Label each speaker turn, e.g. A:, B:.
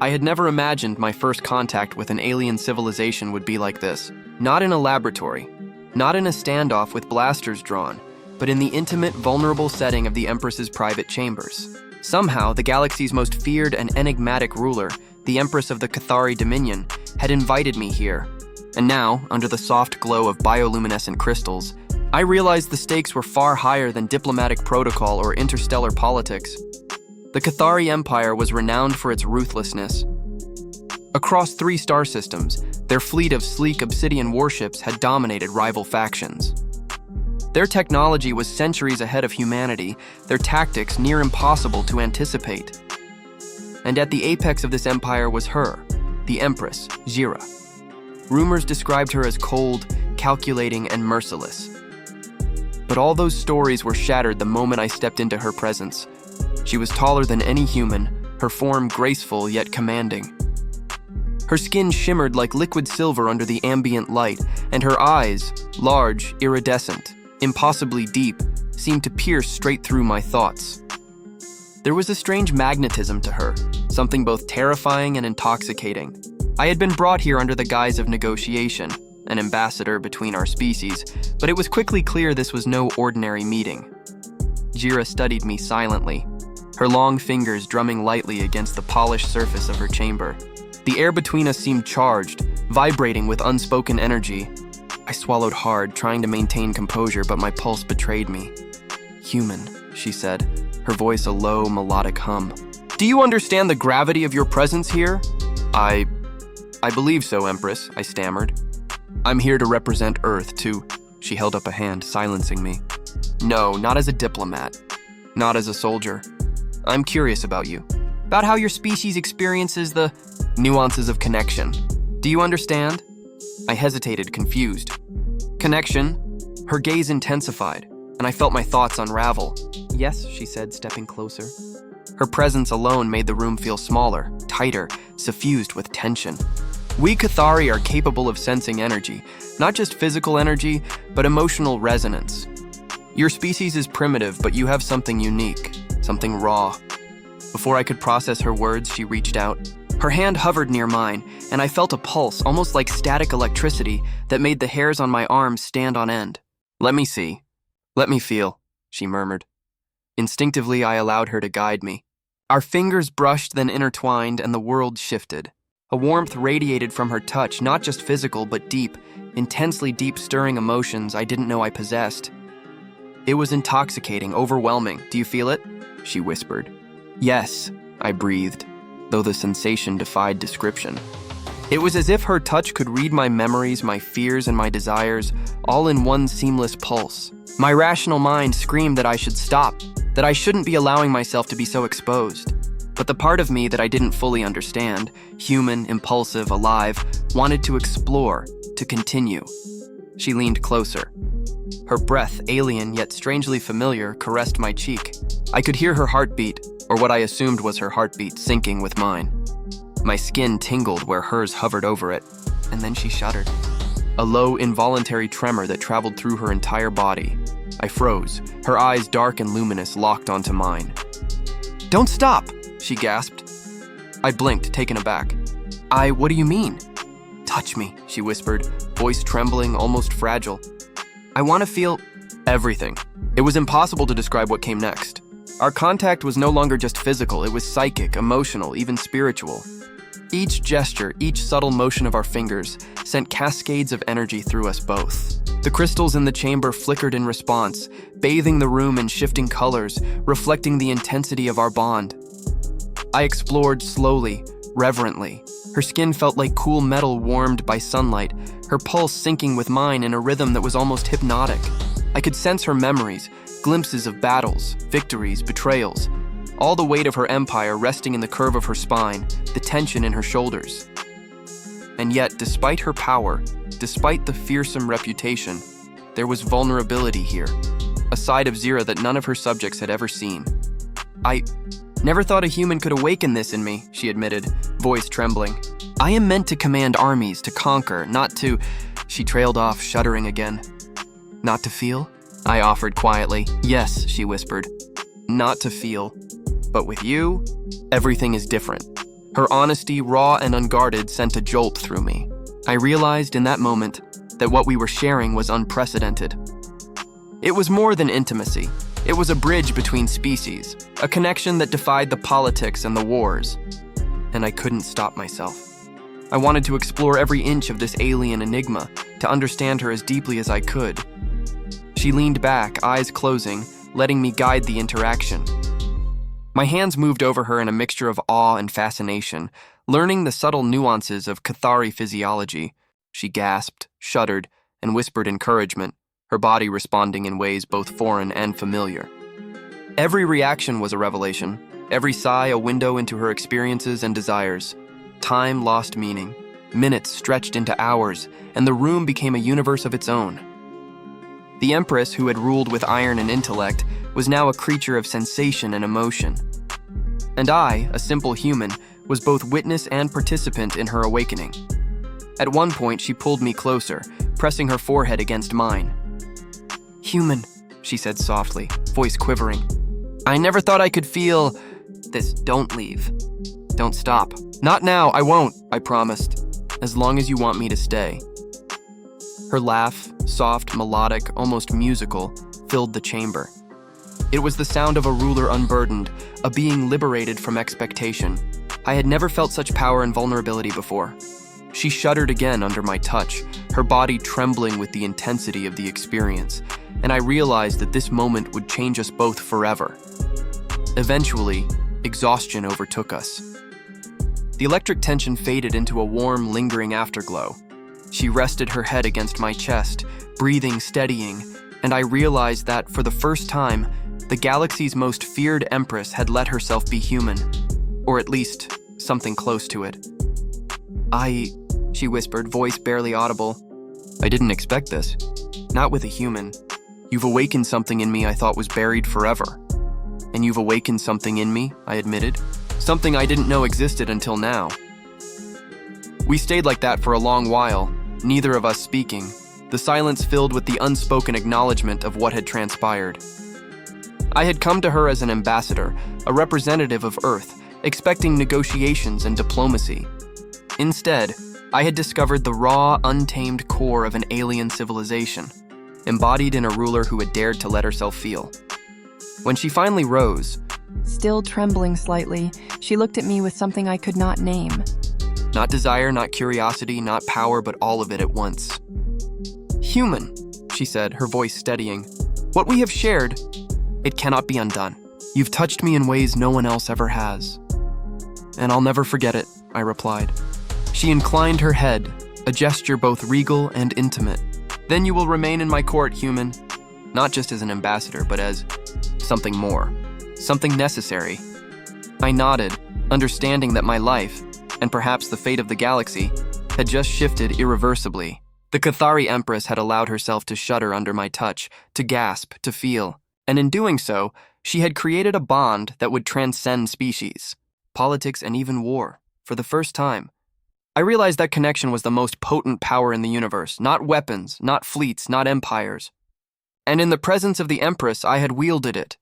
A: I had never imagined my first contact with an alien civilization would be like this. Not in a laboratory, not in a standoff with blasters drawn, but in the intimate, vulnerable setting of the Empress's private chambers. Somehow, the galaxy's most feared and enigmatic ruler, the Empress of the Cathari Dominion, had invited me here. And now, under the soft glow of bioluminescent crystals, I realized the stakes were far higher than diplomatic protocol or interstellar politics. The Cathari Empire was renowned for its ruthlessness. Across 3 star systems, their fleet of sleek obsidian warships had dominated rival factions. Their technology was centuries ahead of humanity, their tactics near impossible to anticipate. And at the apex of this empire was her, the Empress, Jira. Rumors described her as cold, calculating, and merciless. But all those stories were shattered the moment I stepped into her presence. She was taller than any human, her form graceful yet commanding. Her skin shimmered like liquid silver under the ambient light, and her eyes, large, iridescent, impossibly deep, seemed to pierce straight through my thoughts. There was a strange magnetism to her, something both terrifying and intoxicating. I had been brought here under the guise of negotiation, an ambassador between our species, but it was quickly clear this was no ordinary meeting. Jira studied me silently, her long fingers drumming lightly against the polished surface of her chamber. The air between us seemed charged, vibrating with unspoken energy. I swallowed hard, trying to maintain composure, but my pulse betrayed me. "Human," she said, her voice a low, melodic hum. "Do you understand the gravity of your presence here?" I believe so, Empress," I stammered. "I'm here to represent Earth, too." She held up a hand, silencing me. "No, not as a diplomat. Not as a soldier. I'm curious about you. About how your species experiences the nuances of connection. Do you understand?" I hesitated, confused. "Connection?" Her gaze intensified, and I felt my thoughts unravel. "Yes," she said, stepping closer. Her presence alone made the room feel smaller, tighter, suffused with tension. We Cathari are capable of sensing energy, not just physical energy, but emotional resonance. Your species is primitive, but you have something unique, something raw. Before I could process her words, she reached out. Her hand hovered near mine, and I felt a pulse, almost like static electricity, that made the hairs on my arms stand on end. "Let me see. Let me feel," she murmured. Instinctively, I allowed her to guide me. Our fingers brushed, then intertwined, and the world shifted. A warmth radiated from her touch, not just physical, but deep, intensely deep, stirring emotions I didn't know I possessed. It was intoxicating, overwhelming. "Do you feel it?" she whispered. "Yes," I breathed, though the sensation defied description. It was as if her touch could read my memories, my fears, and my desires, all in one seamless pulse. My rational mind screamed that I should stop, that I shouldn't be allowing myself to be so exposed. But the part of me that I didn't fully understand, human, impulsive, alive, wanted to explore, to continue. She leaned closer. Her breath, alien yet strangely familiar, caressed my cheek. I could hear her heartbeat, or what I assumed was her heartbeat, syncing with mine. My skin tingled where hers hovered over it, and then she shuddered. A low, involuntary tremor that traveled through her entire body. I froze, her eyes dark and luminous locked onto mine. "Don't stop!" she gasped. I blinked, taken aback. What do you mean?" "Touch me," she whispered, voice trembling, almost fragile. "I want to feel everything." It was impossible to describe what came next. Our contact was no longer just physical, it was psychic, emotional, even spiritual. Each gesture, each subtle motion of our fingers sent cascades of energy through us both. The crystals in the chamber flickered in response, bathing the room in shifting colors, reflecting the intensity of our bond. I explored slowly, reverently. Her skin felt like cool metal warmed by sunlight, her pulse syncing with mine in a rhythm that was almost hypnotic. I could sense her memories, glimpses of battles, victories, betrayals, all the weight of her empire resting in the curve of her spine, the tension in her shoulders. And yet, despite her power, despite the fearsome reputation, there was vulnerability here, a side of Zira that none of her subjects had ever seen. "I never thought a human could awaken this in me," she admitted, voice trembling. "I am meant to command armies, to conquer, not to—" She trailed off, shuddering again. "Not to feel?" I offered quietly. "Yes," she whispered. "Not to feel. But with you, everything is different." Her honesty, raw and unguarded, sent a jolt through me. I realized in that moment that what we were sharing was unprecedented. It was more than intimacy. It was a bridge between species, a connection that defied the politics and the wars. And I couldn't stop myself. I wanted to explore every inch of this alien enigma, to understand her as deeply as I could. She leaned back, eyes closing, letting me guide the interaction. My hands moved over her in a mixture of awe and fascination, learning the subtle nuances of Cathari physiology. She gasped, shuddered, and whispered encouragement, her body responding in ways both foreign and familiar. Every reaction was a revelation, every sigh a window into her experiences and desires. Time lost meaning, minutes stretched into hours, and the room became a universe of its own. The Empress, who had ruled with iron and intellect, was now a creature of sensation and emotion. And I, a simple human, was both witness and participant in her awakening. At one point, she pulled me closer, pressing her forehead against mine. "Human," she said softly, voice quivering. "I never thought I could feel this. Don't leave. Don't stop." "Not now, I won't," I promised, "as long as you want me to stay." Her laugh, soft, melodic, almost musical, filled the chamber. It was the sound of a ruler unburdened, a being liberated from expectation. I had never felt such power and vulnerability before. She shuddered again under my touch, her body trembling with the intensity of the experience, and I realized that this moment would change us both forever. Eventually, exhaustion overtook us. The electric tension faded into a warm, lingering afterglow. She rested her head against my chest, breathing, steadying, and I realized that, for the first time, the galaxy's most feared Empress had let herself be human, or at least something close to it. She whispered, voice barely audible. "I didn't expect this. Not with a human. You've awakened something in me I thought was buried forever." "And you've awakened something in me," I admitted. "Something I didn't know existed until now." We stayed like that for a long while, neither of us speaking, the silence filled with the unspoken acknowledgement of what had transpired. I had come to her as an ambassador, a representative of Earth, expecting negotiations and diplomacy. Instead, I had discovered the raw, untamed core of an alien civilization, embodied in a ruler who had dared to let herself feel. When she finally rose,
B: still trembling slightly, she looked at me with something I could not name.
A: Not desire, not curiosity, not power, but all of it at once. "Human," she said, her voice steadying. "What we have shared, it cannot be undone. You've touched me in ways no one else ever has." "And I'll never forget it," I replied. She inclined her head, a gesture both regal and intimate. "Then you will remain in my court, human. Not just as an ambassador, but as something more. Something necessary." I nodded, understanding that my life, and perhaps the fate of the galaxy, had just shifted irreversibly. The Cathari Empress had allowed herself to shudder under my touch, to gasp, to feel, and in doing so, she had created a bond that would transcend species, politics, and even war, for the first time. I realized that connection was the most potent power in the universe, not weapons, not fleets, not empires. And in the presence of the Empress, I had wielded it,